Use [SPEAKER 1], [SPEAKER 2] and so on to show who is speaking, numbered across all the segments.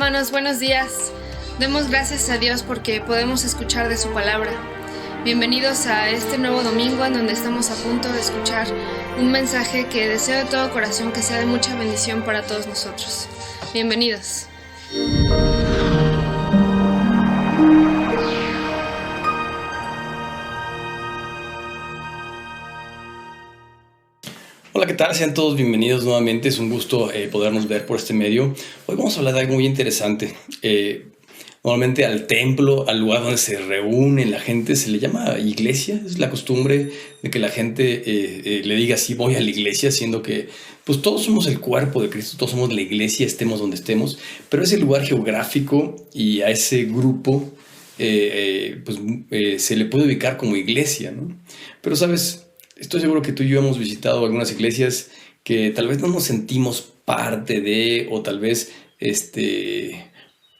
[SPEAKER 1] hermanos, buenos días. Demos gracias a Dios porque podemos escuchar de su palabra. Bienvenidos a este nuevo domingo en donde estamos a punto de escuchar un mensaje que deseo de todo corazón que sea de mucha bendición para todos nosotros. Bienvenidos.
[SPEAKER 2] Hola, ¿qué tal? Sean todos bienvenidos nuevamente. Es un gusto podernos ver por este medio. Hoy vamos a hablar de algo muy interesante. Normalmente al templo, al lugar donde se reúne la gente, se le llama iglesia. Es la costumbre de que la gente le diga así, voy a la iglesia, siendo que pues todos somos el cuerpo de Cristo, todos somos la iglesia, estemos donde estemos. Pero ese lugar geográfico y a ese grupo se le puede ubicar como iglesia, ¿no? Pero, ¿sabes? Estoy seguro que tú y yo hemos visitado algunas iglesias que tal vez no nos sentimos parte de, o tal vez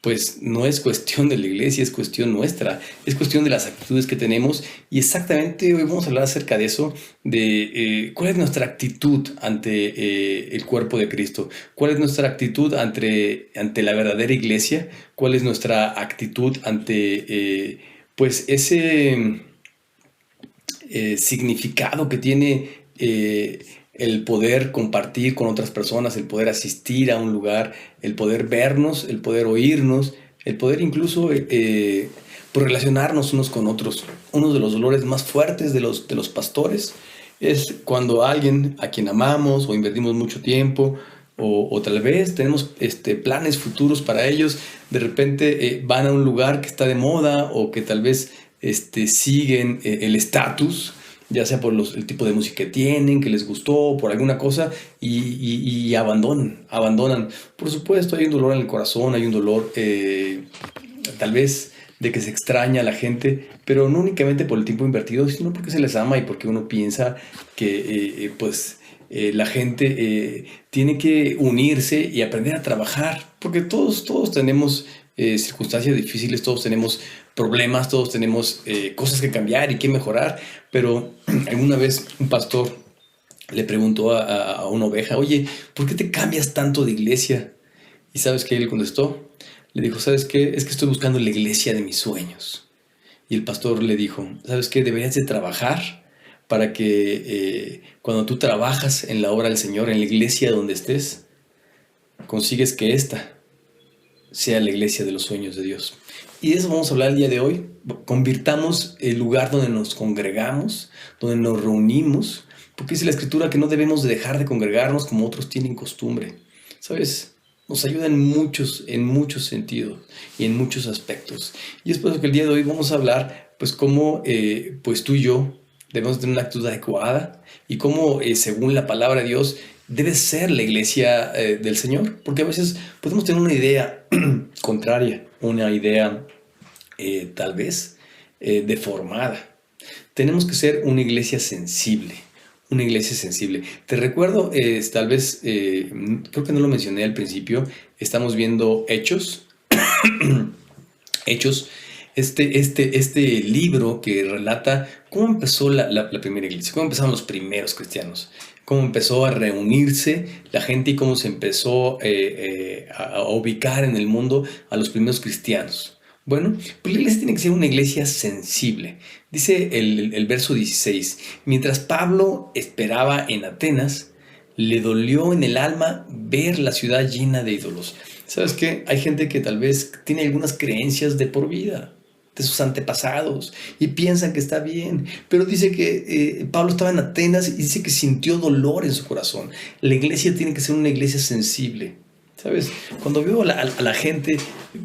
[SPEAKER 2] pues no es cuestión de la iglesia, es cuestión nuestra, es cuestión de las actitudes que tenemos. Y exactamente hoy vamos a hablar acerca de eso, de cuál es nuestra actitud ante el cuerpo de Cristo, cuál es nuestra actitud ante la verdadera iglesia, cuál es nuestra actitud ante pues ese significado que tiene el poder compartir con otras personas, el poder asistir a un lugar, el poder vernos, el poder oírnos, el poder incluso pues relacionarnos unos con otros. Uno de los dolores más fuertes de los pastores es cuando alguien a quien amamos o invertimos mucho tiempo o tal vez tenemos planes futuros para ellos, de repente van a un lugar que está de moda o que tal vez siguen el estatus, ya sea por el tipo de música que tienen, que les gustó, por alguna cosa, y abandonan. Por supuesto, hay un dolor en el corazón, hay un dolor tal vez de que se extraña a la gente, pero no únicamente por el tiempo invertido, sino porque se les ama y porque uno piensa que la gente tiene que unirse y aprender a trabajar, porque todos tenemos circunstancias difíciles, todos tenemos problemas, todos tenemos cosas que cambiar y que mejorar. Pero alguna vez un pastor le preguntó a una oveja, oye, ¿por qué te cambias tanto de iglesia? ¿Y sabes qué él contestó? Le dijo, ¿sabes qué? Es que estoy buscando la iglesia de mis sueños. Y el pastor le dijo, ¿sabes qué? Deberías de trabajar para que cuando tú trabajas en la obra del Señor, en la iglesia donde estés, consigues que esta sea la iglesia de los sueños de Dios. Y de eso vamos a hablar el día de hoy. Convirtamos el lugar donde nos congregamos, donde nos reunimos, porque dice la Escritura que no debemos de dejar de congregarnos como otros tienen costumbre. ¿Sabes? Nos ayuda en muchos sentidos y en muchos aspectos. Y es por eso que el día de hoy vamos a hablar, pues, cómo pues tú y yo debemos tener una actitud adecuada y cómo, según la palabra de Dios, debe ser la iglesia del Señor. Porque a veces podemos tener una idea contraria, una idea tal vez deformada. Tenemos que ser una iglesia sensible, una iglesia sensible. Te recuerdo, tal vez, creo que no lo mencioné al principio, estamos viendo Hechos, Hechos, este libro que relata cómo empezó la primera iglesia, cómo empezaron los primeros cristianos, cómo empezó a reunirse la gente y cómo se empezó a ubicar en el mundo a los primeros cristianos. Bueno, pues la iglesia tiene que ser una iglesia sensible. Dice el verso 16, mientras Pablo esperaba en Atenas, le dolió en el alma ver la ciudad llena de ídolos. ¿Sabes qué? Hay gente que tal vez tiene algunas creencias de por vida, de sus antepasados, y piensan que está bien, pero dice que Pablo estaba en Atenas y dice que sintió dolor en su corazón. La iglesia tiene que ser una iglesia sensible, ¿sabes? Cuando veo a la gente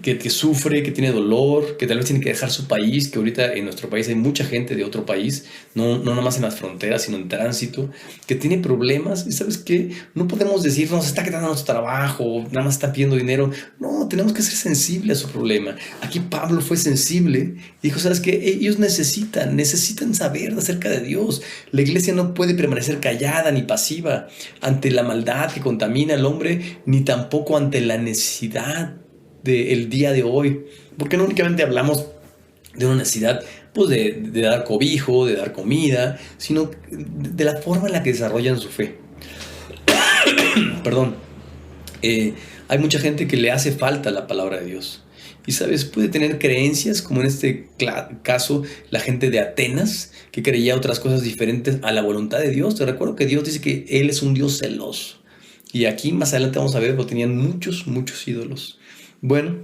[SPEAKER 2] que sufre, que tiene dolor, que tal vez tiene que dejar su país, que ahorita en nuestro país hay mucha gente de otro país, no nada más en las fronteras, sino en tránsito, que tiene problemas, y ¿sabes qué? No podemos decir, nos está quitando nuestro trabajo, nada más está pidiendo dinero. No, tenemos que ser sensibles a su problema. Aquí Pablo fue sensible y dijo, ¿sabes qué? Ellos necesitan saber acerca de Dios. La iglesia no puede permanecer callada ni pasiva ante la maldad que contamina al hombre, ni tampoco ante la necesidad del día de hoy, porque no únicamente hablamos de una necesidad pues de dar cobijo, de dar comida, sino de la forma en la que desarrollan su fe. Perdón. Hay mucha gente que le hace falta la palabra de Dios. Y sabes, puede tener creencias, como en este caso la gente de Atenas, que creía otras cosas diferentes a la voluntad de Dios. Te recuerdo que Dios dice que Él es un Dios celoso. Y aquí más adelante vamos a ver que tenían muchos, muchos ídolos. Bueno,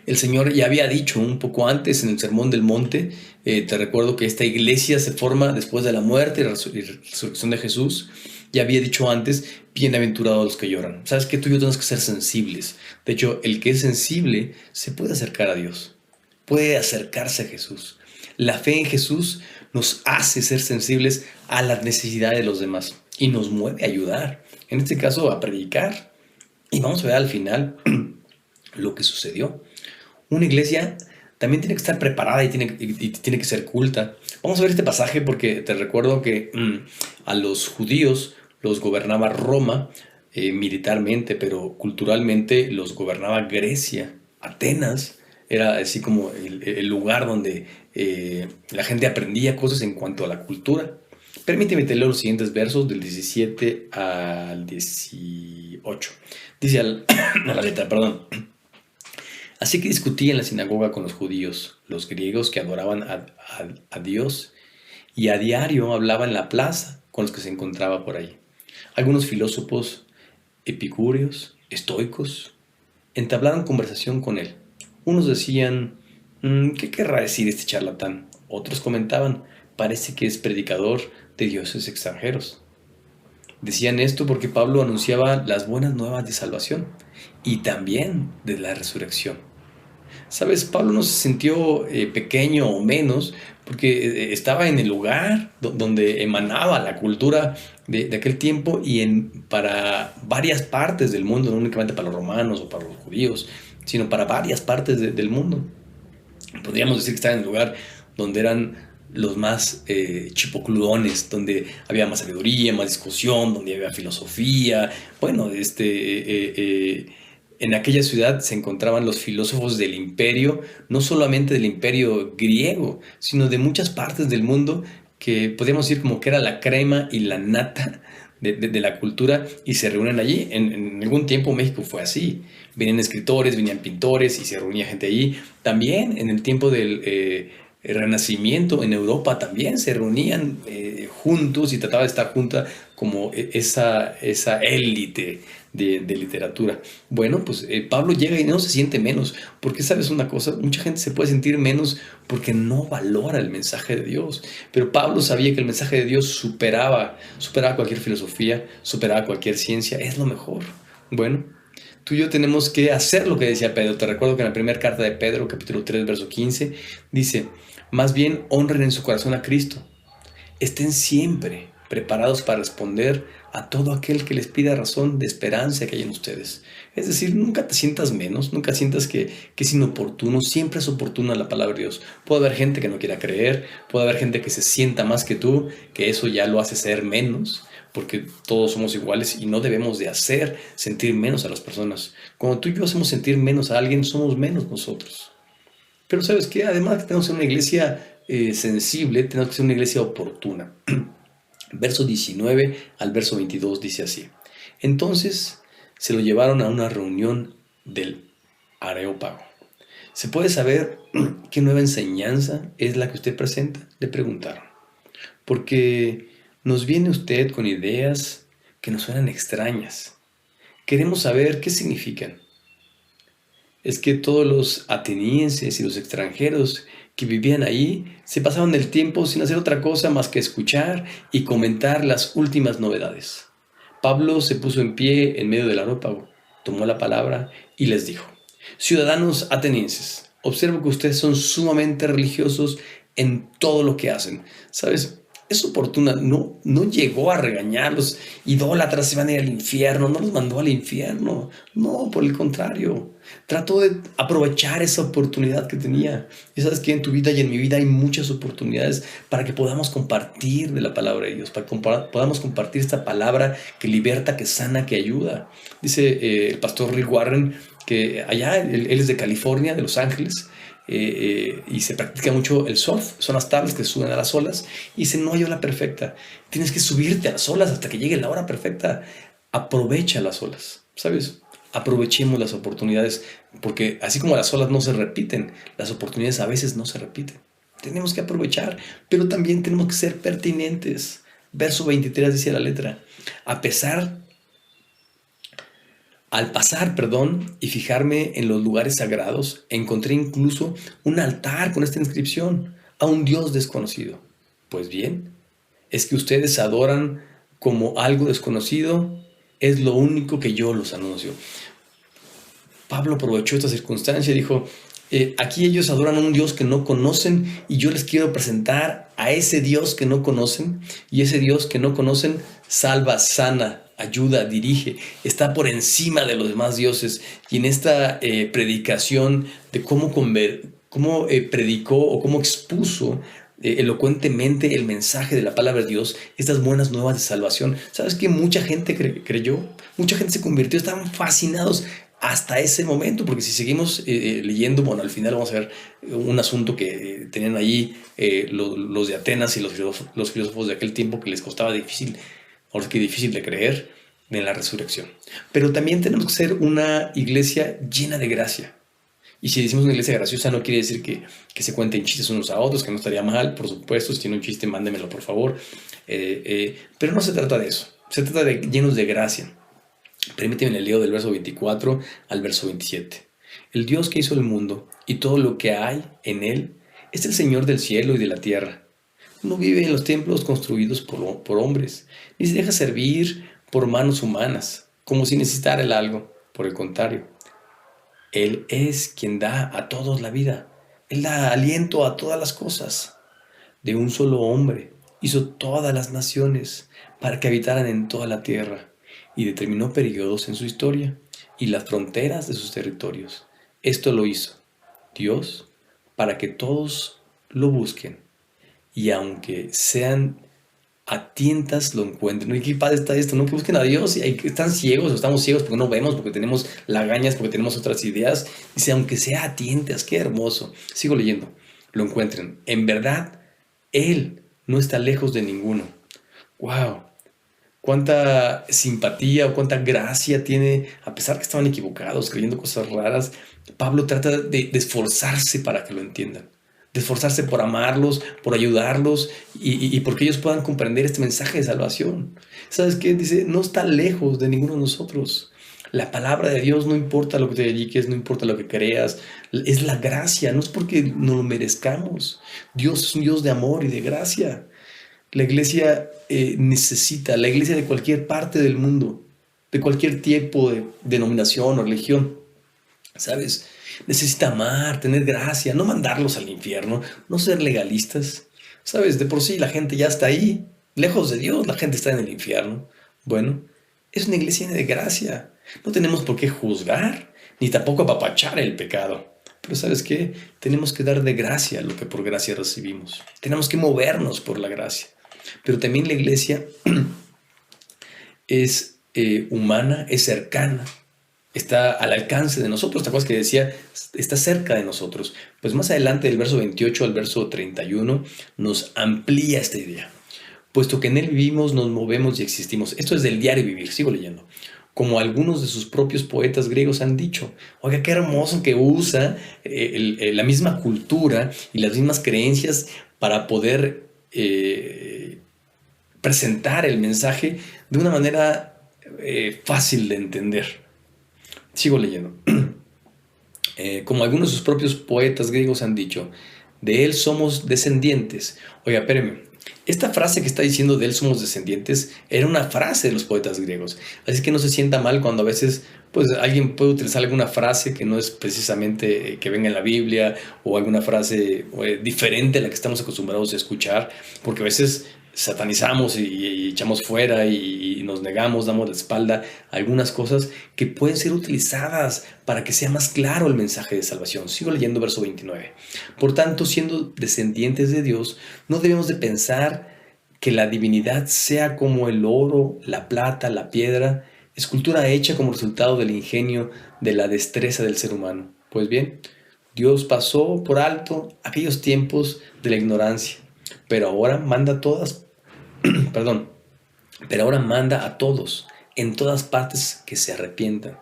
[SPEAKER 2] el Señor ya había dicho un poco antes en el Sermón del Monte, te recuerdo que esta iglesia se forma después de la muerte y resurrección de Jesús. Ya había dicho antes, bienaventurados los que lloran. Sabes que tú y yo tenemos que ser sensibles. De hecho, el que es sensible se puede acercar a Dios, puede acercarse a Jesús. La fe en Jesús nos hace ser sensibles a las necesidades de los demás y nos mueve a ayudar, en este caso a predicar. Y vamos a ver al final lo que sucedió. Una iglesia también tiene que estar preparada y tiene que ser culta. Vamos a ver este pasaje porque te recuerdo que a los judíos los gobernaba Roma militarmente, pero culturalmente los gobernaba Grecia. Atenas era así como el lugar donde la gente aprendía cosas en cuanto a la cultura. Permíteme te leo los siguientes versos del 17 al 18. Dice a la letra, perdón. Así que discutí en la sinagoga con los judíos, los griegos que adoraban a Dios, y a diario hablaba en la plaza con los que se encontraba por ahí. Algunos filósofos epicúreos, estoicos, entablaron conversación con él. Unos decían, ¿qué querrá decir este charlatán? Otros comentaban, parece que es predicador de dioses extranjeros. Decían esto porque Pablo anunciaba las buenas nuevas de salvación y también de la resurrección. ¿Sabes? Pablo no se sintió pequeño o menos porque estaba en el lugar donde emanaba la cultura de aquel tiempo y para varias partes del mundo, no únicamente para los romanos o para los judíos, sino para varias partes del mundo. Podríamos decir que estaba en el lugar donde eran los más chipocludones, donde había más sabiduría, más discusión, donde había filosofía. Bueno, en aquella ciudad se encontraban los filósofos del imperio, no solamente del imperio griego, sino de muchas partes del mundo, que podríamos decir como que era la crema y la nata de la cultura, y se reúnen allí. En algún tiempo México fue así. Venían escritores, venían pintores y se reunía gente allí. También en el tiempo del Renacimiento en Europa también se reunían juntos y trataba de estar junta como esa élite de literatura. Bueno, pues Pablo llega y no se siente menos, porque sabes una cosa, mucha gente se puede sentir menos porque no valora el mensaje de Dios, pero Pablo sabía que el mensaje de Dios superaba cualquier filosofía, superaba cualquier ciencia, es lo mejor. Bueno, tú y yo tenemos que hacer lo que decía Pedro. Te recuerdo que en la primera carta de Pedro, capítulo 3, verso 15, dice, más bien honren en su corazón a Cristo. Estén siempre preparados para responder a todo aquel que les pida razón de esperanza que hay en ustedes. Es decir, nunca te sientas menos, nunca sientas que es inoportuno, siempre es oportuna la palabra de Dios. Puede haber gente que no quiera creer, puede haber gente que se sienta más que tú, que eso ya lo hace ser menos, porque todos somos iguales y no debemos de hacer sentir menos a las personas. Cuando tú y yo hacemos sentir menos a alguien, somos menos nosotros. Pero ¿sabes qué? Además que tenemos que ser una iglesia sensible, tenemos que ser una iglesia oportuna. Verso 19 al verso 22 dice así. Entonces se lo llevaron a una reunión del Areópago. ¿Se puede saber qué nueva enseñanza es la que usted presenta? Le preguntaron. Porque nos viene usted con ideas que nos suenan extrañas. Queremos saber qué significan. Es que todos los atenienses y los extranjeros que vivían ahí se pasaban el tiempo sin hacer otra cosa más que escuchar y comentar las últimas novedades. Pablo se puso en pie en medio del Areópago, tomó la palabra y les dijo: ciudadanos atenienses, observo que ustedes son sumamente religiosos en todo lo que hacen. ¿Sabes? Es oportuna, no llegó a regañarlos, idólatras se van a ir al infierno, no los mandó al infierno, no, por el contrario, trató de aprovechar esa oportunidad que tenía. Y sabes que en tu vida y en mi vida hay muchas oportunidades para que podamos compartir de la palabra de Dios, para que podamos compartir esta palabra que liberta, que sana, que ayuda. Dice el pastor Rick Warren que allá, él es de California, de Los Ángeles, y se practica mucho el surf, son las tablas que suben a las olas, y dice, no hay ola perfecta, tienes que subirte a las olas hasta que llegue la hora perfecta. Aprovecha las olas, ¿sabes? Aprovechemos las oportunidades, porque así como las olas no se repiten, las oportunidades a veces no se repiten. Tenemos que aprovechar, pero también tenemos que ser pertinentes. Verso 23 dice la letra: al pasar, y fijarme en los lugares sagrados, encontré incluso un altar con esta inscripción: a un Dios desconocido. Pues bien, es que ustedes adoran como algo desconocido, es lo único que yo los anuncio. Pablo aprovechó esta circunstancia y dijo: aquí ellos adoran a un Dios que no conocen, y yo les quiero presentar a ese Dios que no conocen, y ese Dios que no conocen salva, sana, ayuda, dirige, está por encima de los demás dioses. Y en esta predicación de cómo predicó o cómo expuso elocuentemente el mensaje de la palabra de Dios, estas buenas nuevas de salvación, ¿sabes qué? Mucha gente creyó, mucha gente se convirtió, estaban fascinados hasta ese momento, porque si seguimos leyendo, bueno, al final vamos a ver un asunto que tenían allí los de Atenas y los filósofos de aquel tiempo, que les costaba difícil de creer en la resurrección. Pero también tenemos que ser una iglesia llena de gracia. Y si decimos una iglesia graciosa, no quiere decir que se cuenten chistes unos a otros, que no estaría mal, por supuesto. Si tiene un chiste, mándemelo, por favor. Pero no se trata de eso. Se trata de llenos de gracia. Permíteme leo del verso 24 al verso 27. El Dios que hizo el mundo y todo lo que hay en él es el Señor del cielo y de la tierra. No vive en los templos construidos por hombres, ni se deja servir por manos humanas, como si necesitara el algo. Por el contrario, Él es quien da a todos la vida. Él da aliento a todas las cosas. De un solo hombre hizo todas las naciones para que habitaran en toda la tierra, y determinó periodos en su historia y las fronteras de sus territorios. Esto lo hizo Dios para que todos lo busquen, y aunque sean a tientas lo encuentren. ¿Y qué padre está esto? ¿No? Que busquen a Dios, y están ciegos, o estamos ciegos porque no vemos, porque tenemos lagañas, porque tenemos otras ideas. Dice, aunque sea a tientas, qué hermoso. Sigo leyendo. Lo encuentren. En verdad, Él no está lejos de ninguno. ¡Wow! Cuánta simpatía o cuánta gracia tiene, a pesar que estaban equivocados, creyendo cosas raras. Pablo trata de esforzarse para que lo entiendan, de esforzarse por amarlos, por ayudarlos y porque ellos puedan comprender este mensaje de salvación. ¿Sabes qué? Dice, no está lejos de ninguno de nosotros. La palabra de Dios, no importa lo que te dediques, no importa lo que creas, es la gracia, no es porque no lo merezcamos. Dios es un Dios de amor y de gracia. La iglesia la iglesia de cualquier parte del mundo, de cualquier tipo de denominación o religión, ¿sabes? Necesita amar, tener gracia, no mandarlos al infierno, no ser legalistas. ¿Sabes? De por sí la gente ya está ahí, lejos de Dios, la gente está en el infierno. Bueno, es una iglesia de gracia. No tenemos por qué juzgar, ni tampoco apapachar el pecado. Pero ¿sabes qué? Tenemos que dar de gracia lo que por gracia recibimos. Tenemos que movernos por la gracia. Pero también la iglesia es humana, es cercana, está al alcance de nosotros. ¿Te acuerdas que decía, está cerca de nosotros? Pues más adelante, del verso 28 al verso 31, nos amplía esta idea. Puesto que en él vivimos, nos movemos y existimos. Esto es del diario vivir, sigo leyendo. Como algunos de sus propios poetas griegos han dicho. Oiga, qué hermoso que usa la misma cultura y las mismas creencias para poder presentar el mensaje de una manera fácil de entender. Sigo leyendo. Como algunos de sus propios poetas griegos han dicho, de él somos descendientes. Oiga, espéreme. Esta frase que está diciendo de él somos descendientes era una frase de los poetas griegos. Así que no se sienta mal cuando a veces pues, alguien puede utilizar alguna frase que no es precisamente que venga en la Biblia, o alguna frase diferente a la que estamos acostumbrados a escuchar, porque a veces satanizamos y echamos fuera y nos negamos, damos la espalda a algunas cosas que pueden ser utilizadas para que sea más claro el mensaje de salvación. Sigo leyendo verso 29. Por tanto, siendo descendientes de Dios, no debemos de pensar que la divinidad sea como el oro, la plata, la piedra, escultura hecha como resultado del ingenio, de la destreza del ser humano. Pues bien, Dios pasó por alto aquellos tiempos de la ignorancia, pero ahora manda a todos en todas partes que se arrepientan.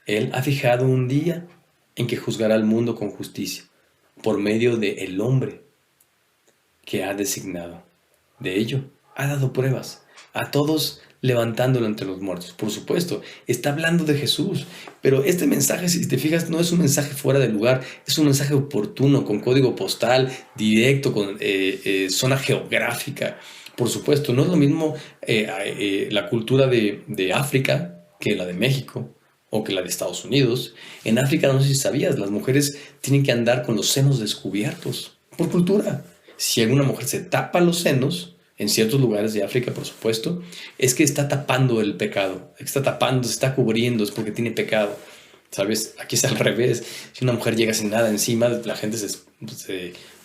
[SPEAKER 2] Él ha fijado un día en que juzgará al mundo con justicia, por medio de el hombre que ha designado. De ello, ha dado pruebas a todos levantándolo entre los muertos. Por supuesto, está hablando de Jesús, pero este mensaje, si te fijas, no es un mensaje fuera de lugar, es un mensaje oportuno, con código postal, directo, con zona geográfica. Por supuesto, no es lo mismo la cultura de África que la de México o que la de Estados Unidos. En África, no sé si sabías, las mujeres tienen que andar con los senos descubiertos, por cultura. Si alguna mujer se tapa los senos, en ciertos lugares de África, por supuesto, es que está tapando el pecado, está tapando, se está cubriendo, es porque tiene pecado. ¿Sabes? Aquí es al revés. Si una mujer llega sin nada encima, la gente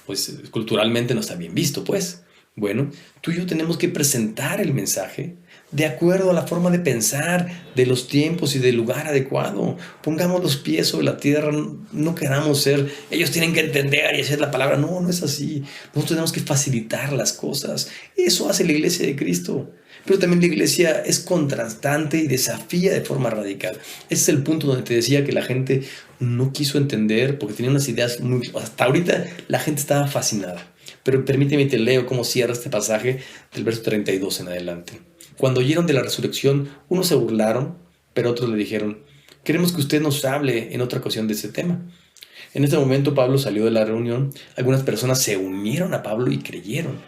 [SPEAKER 2] pues culturalmente no está bien visto, pues. Bueno, tú y yo tenemos que presentar el mensaje de acuerdo a la forma de pensar, de los tiempos y del lugar adecuado. Pongamos los pies sobre la tierra, no queramos ser, ellos tienen que entender y hacer la palabra. No, no es así. Nosotros tenemos que facilitar las cosas. Eso hace la iglesia de Cristo. Pero también la iglesia es contrastante y desafía de forma radical. Ese es el punto donde te decía que la gente no quiso entender porque tenía unas ideas muy... Hasta ahorita la gente estaba fascinada. Pero permíteme te leo cómo cierra este pasaje del verso 32 en adelante. Cuando oyeron de la resurrección, unos se burlaron, pero otros le dijeron: queremos que usted nos hable en otra ocasión de ese tema. En este momento Pablo salió de la reunión. Algunas personas se unieron a Pablo y creyeron.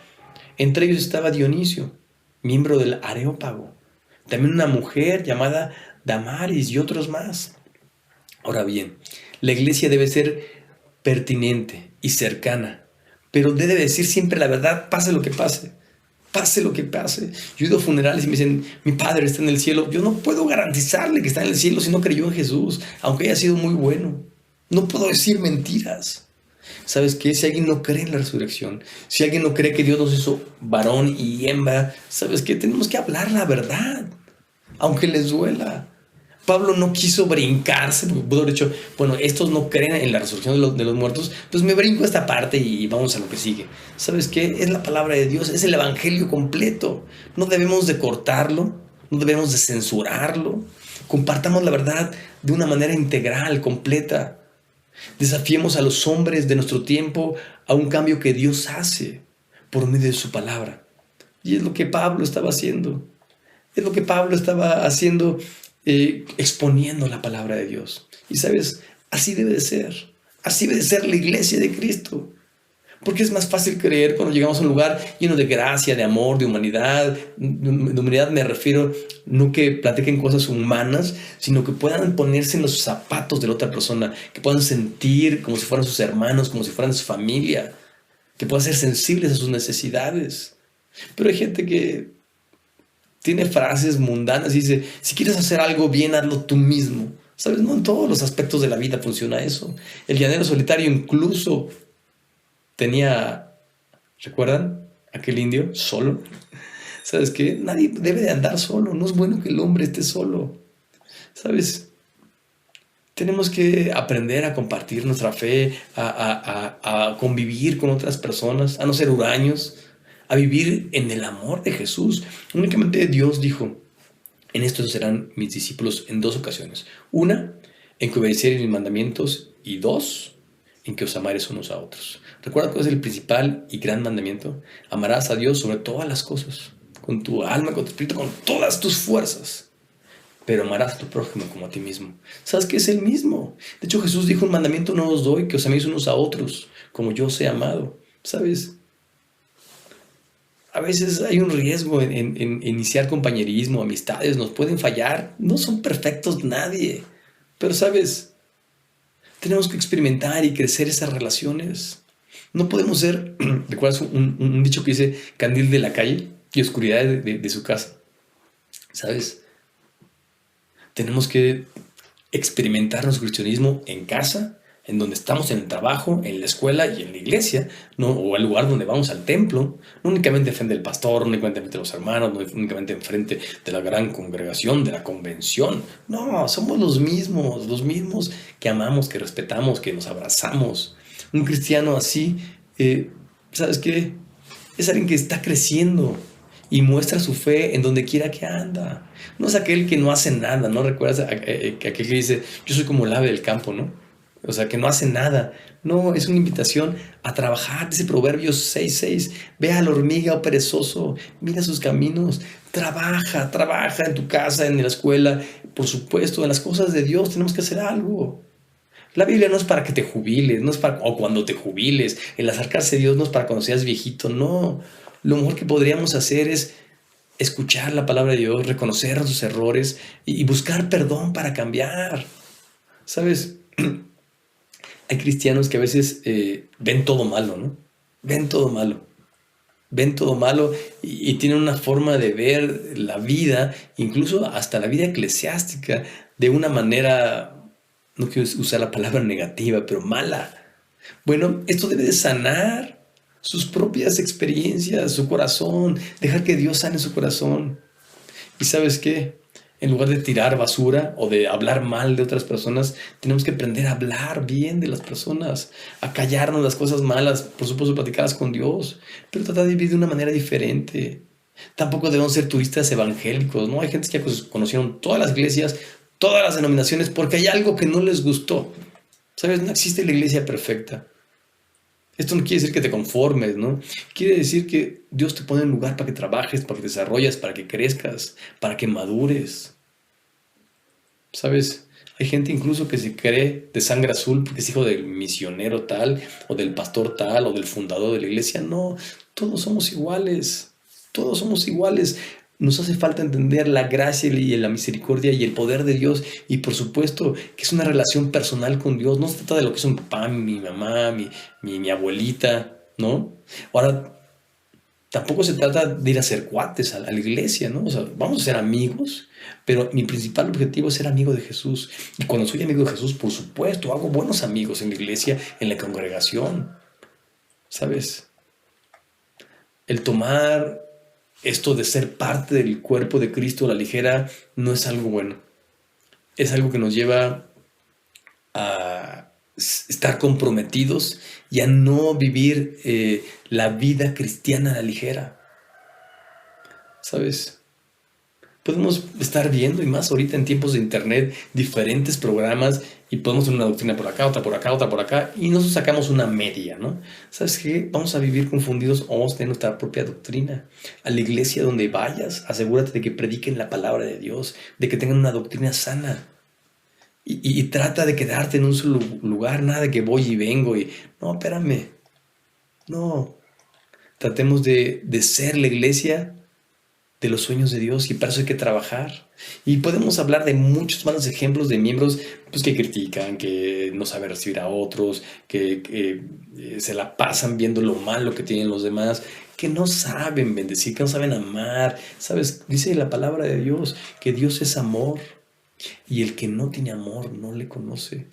[SPEAKER 2] Entre ellos estaba Dionisio, miembro del Areópago, también una mujer llamada Damaris y otros más. Ahora bien, la iglesia debe ser pertinente y cercana, pero debe decir siempre la verdad, pase lo que pase. Pase lo que pase. Yo he ido a funerales y me dicen: mi padre está en el cielo. Yo no puedo garantizarle que está en el cielo si no creyó en Jesús, aunque haya sido muy bueno. No puedo decir mentiras. ¿Sabes qué? Si alguien no cree en la resurrección, si alguien no cree que Dios nos hizo varón y hembra, ¿sabes qué? Tenemos que hablar la verdad, aunque les duela. Pablo no quiso brincarse, porque pudo haber dicho: bueno, estos no creen en la resurrección de los muertos, pues me brinco esta parte y vamos a lo que sigue. ¿Sabes qué? Es la palabra de Dios, es el evangelio completo. No debemos de cortarlo, no debemos de censurarlo. Compartamos la verdad de una manera integral, completa. Desafiemos a los hombres de nuestro tiempo a un cambio que Dios hace por medio de su palabra. Y es lo que Pablo estaba haciendo. Es lo que Pablo estaba haciendo, exponiendo la palabra de Dios. Y sabes, así debe de ser. Así debe de ser la iglesia de Cristo. Porque es más fácil creer cuando llegamos a un lugar lleno de gracia, de amor, de humanidad. De humanidad me refiero no que platiquen cosas humanas, sino que puedan ponerse en los zapatos de la otra persona, que puedan sentir como si fueran sus hermanos, como si fueran su familia, que puedan ser sensibles a sus necesidades. Pero hay gente que tiene frases mundanas y dice: si quieres hacer algo bien, hazlo tú mismo. ¿Sabes? No en todos los aspectos de la vida funciona eso. El llanero solitario incluso tenía, ¿recuerdan? Aquel indio solo. ¿Sabes qué? Nadie debe de andar solo. No es bueno que el hombre esté solo. ¿Sabes? Tenemos que aprender a compartir nuestra fe, a convivir con otras personas, a no ser huraños, a vivir en el amor de Jesús. Únicamente Dios dijo: en estos serán mis discípulos en 2 ocasiones. Una, en que obedeciereis mis mandamientos, y 2, en que os amaréis unos a otros. Recuerda cuál es el principal y gran mandamiento: amarás a Dios sobre todas las cosas, con tu alma, con tu espíritu, con todas tus fuerzas. Pero amarás a tu prójimo como a ti mismo. ¿Sabes qué? Es el mismo. De hecho, Jesús dijo: un mandamiento no os doy, que os améis unos a otros, como yo os he amado. ¿Sabes? A veces hay un riesgo en iniciar compañerismo, amistades, nos pueden fallar. No son perfectos nadie. Pero, ¿sabes? Tenemos que experimentar y crecer esas relaciones. No podemos ser, ¿recuerdas un dicho que dice: candil de la calle y oscuridad de su casa? ¿Sabes? Tenemos que experimentar nuestro cristianismo en casa, en donde estamos, en el trabajo, en la escuela y en la iglesia, ¿no? O el lugar donde vamos al templo, no únicamente enfrente del pastor, no únicamente enfrente de los hermanos, no únicamente enfrente de la gran congregación, de la convención. No, somos los mismos que amamos, que respetamos, que nos abrazamos. Un cristiano así, ¿sabes qué? Es alguien que está creciendo y muestra su fe en donde quiera que anda. No es aquel que no hace nada, ¿no? ¿Recuerdas aquel que dice, yo soy como el ave del campo, ¿no? O sea, que no hace nada. No, es una invitación a trabajar. Dice Proverbios 6:6. Ve a la hormiga, oh perezoso, mira sus caminos. Trabaja en tu casa, en la escuela. Por supuesto, en las cosas de Dios tenemos que hacer algo. La Biblia no es para que te jubiles, no es para o cuando te jubiles. El acercarse a Dios no es para cuando seas viejito, no. Lo mejor que podríamos hacer es escuchar la palabra de Dios, reconocer sus errores y buscar perdón para cambiar. ¿Sabes? Hay cristianos que a veces ven todo malo, ¿no? Ven todo malo. Ven todo malo y tienen una forma de ver la vida, incluso hasta la vida eclesiástica, de una manera, no quiero usar la palabra negativa, pero mala. Bueno, esto debe de sanar sus propias experiencias, su corazón, dejar que Dios sane su corazón. ¿Y sabes qué? En lugar de tirar basura o de hablar mal de otras personas, tenemos que aprender a hablar bien de las personas, a callarnos las cosas malas, por supuesto platicarlas con Dios, pero tratar de vivir de una manera diferente. Tampoco debemos ser turistas evangélicos, ¿no? Hay gente que ya conocieron todas las iglesias, todas las denominaciones, porque hay algo que no les gustó. ¿Sabes? No existe la iglesia perfecta. Esto no quiere decir que te conformes, ¿no? Quiere decir que Dios te pone en lugar para que trabajes, para que te desarrolles, para que crezcas, para que madures. ¿Sabes? Hay gente incluso que se cree de sangre azul porque es hijo del misionero tal, o del pastor tal, o del fundador de la iglesia. No, todos somos iguales. Todos somos iguales. Nos hace falta entender la gracia y la misericordia y el poder de Dios. Y por supuesto que es una relación personal con Dios. No se trata de lo que es un papá, mi mamá, mi abuelita, ¿no? Ahora, tampoco se trata de ir a ser cuates a la iglesia, ¿no? O sea, vamos a ser amigos, pero mi principal objetivo es ser amigo de Jesús. Y cuando soy amigo de Jesús, por supuesto, hago buenos amigos en la iglesia, en la congregación. ¿Sabes? El tomar esto de ser parte del cuerpo de Cristo a la ligera no es algo bueno. Es algo que nos lleva a estar comprometidos y a no vivir la vida cristiana a la ligera. ¿Sabes? Podemos estar viendo, y más ahorita en tiempos de internet, diferentes programas y podemos tener una doctrina por acá, otra por acá, otra por acá, y nosotros sacamos una media, ¿no? ¿Sabes qué? Vamos a vivir confundidos o vamos a tener nuestra propia doctrina. A la iglesia donde vayas, asegúrate de que prediquen la palabra de Dios, de que tengan una doctrina sana. Y trata de quedarte en un solo lugar, nada de que voy y vengo y... No, espérame. No. Tratemos de ser la iglesia de los sueños de Dios y para eso hay que trabajar. Y podemos hablar de muchos malos ejemplos de miembros pues, que critican, que no saben recibir a otros, que se la pasan viendo lo malo que tienen los demás, que no saben bendecir, que no saben amar. ¿Sabes? Dice la palabra de Dios que Dios es amor y el que no tiene amor no le conoce.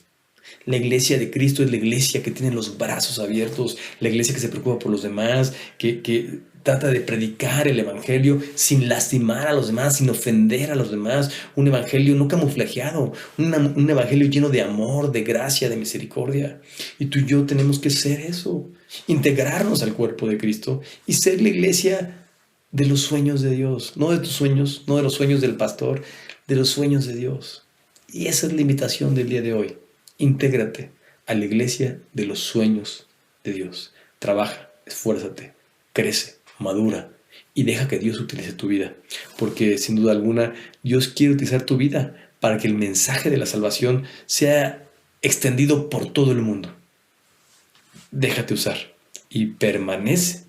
[SPEAKER 2] La iglesia de Cristo es la iglesia que tiene los brazos abiertos, la iglesia que se preocupa por los demás, que trata de predicar el evangelio sin lastimar a los demás, sin ofender a los demás. Un evangelio no camuflajeado, un evangelio lleno de amor, de gracia, de misericordia. Y tú y yo tenemos que ser eso, integrarnos al cuerpo de Cristo y ser la iglesia de los sueños de Dios, no de tus sueños, no de los sueños del pastor, de los sueños de Dios. Y esa es la invitación del día de hoy. Intégrate a la iglesia de los sueños de Dios. Trabaja, esfuérzate, crece, madura y deja que Dios utilice tu vida. Porque sin duda alguna Dios quiere utilizar tu vida para que el mensaje de la salvación sea extendido por todo el mundo. Déjate usar y permanece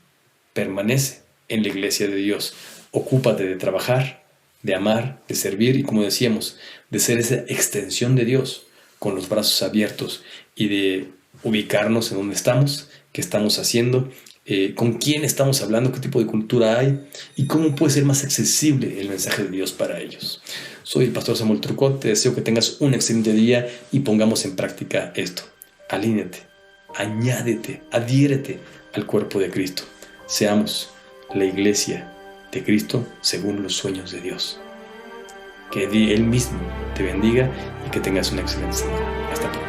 [SPEAKER 2] en la iglesia de Dios. Ocúpate de trabajar, de amar, de servir y, como decíamos, de ser esa extensión de Dios con los brazos abiertos y de ubicarnos en donde estamos, qué estamos haciendo, con quién estamos hablando, qué tipo de cultura hay y cómo puede ser más accesible el mensaje de Dios para ellos. Soy el pastor Samuel Trucot, te deseo que tengas un excelente día y pongamos en práctica esto. Alíñate, añádete, adhiérete al cuerpo de Cristo. Seamos la iglesia de Cristo según los sueños de Dios. Que Él mismo te bendiga y que tengas una excelente semana. Hasta pronto.